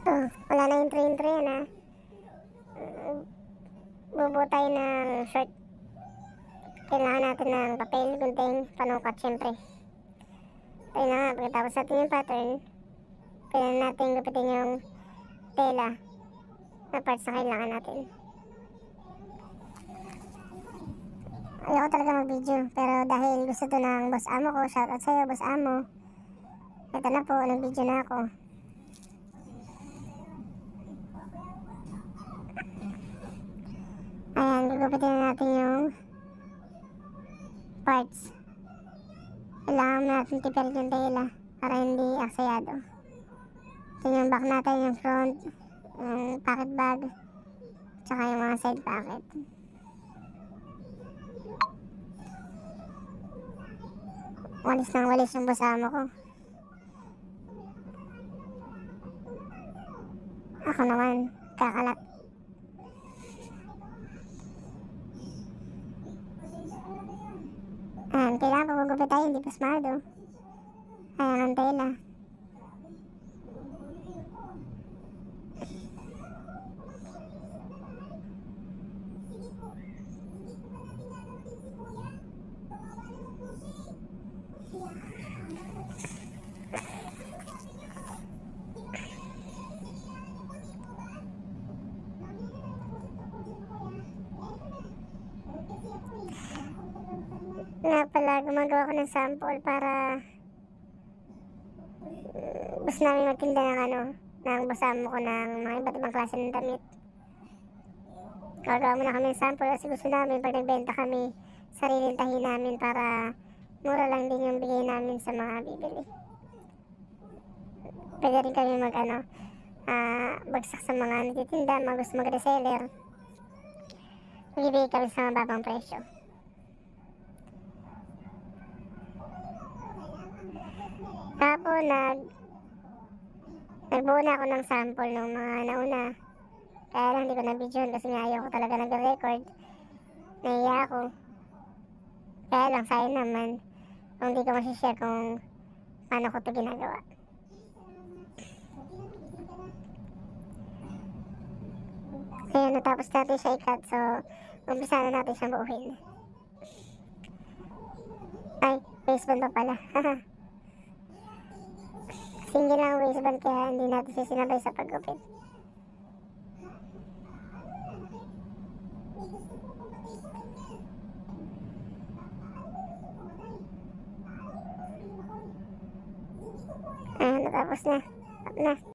Wala na yung intro yan ha. Bubuo tayo ng short. Kailangan natin ng papel, gunting, panukat syempre. Tayo na nga, pagkatapos natin yung pattern, kailangan natin gupitin yung tela na parts na kailangan natin. Ayoko talaga mag-video, pero dahil gusto to ng boss amo ko, shoutout sa'yo boss amo. Ito na po, nag-video na ako. Ayan, gugupitin na natin yung parts. Kailangan natin tipirin yung tela para hindi aksayado. Ito yung back natin, yung front, yung pocket bag, tsaka yung mga side pocket. Walis ng walis yung basama ko. Ako naman, kakalat. Ayan, kailangan pagugupit tayo, hindi pasmado. Ayan ang tela. Nga pala, gumagawa ko ng sample para gusto namin magtinda ng basama ko ng mga iba't ibang klase ng damit. Gagawa muna kami ng sample kasi gusto namin pag nagbenta kami, sariling tahi namin para mura lang din yung bigay namin sa mga bibili. Pwede rin kami bagsak sa mga nagtitinda, mga gusto mag-reseller. Bibigay kami sa mababang presyo. Tapos nagbuo na ako ng sample ng mga nauna. Kaya lang hindi ko na-video kasi nga ayaw ko talaga nag-record. Nahiya ako. Kaya lang sayang naman kung hindi ko masishare kung paano ko ito ginagawa. Kaya natapos natin siya i-cut, so umpisa na natin siyang buuhin. Ay, waistband pa pala. Single lang ang waistband kaya hindi natin siya sinabay sa paggupit. Ayan, natapos na. Tapos na.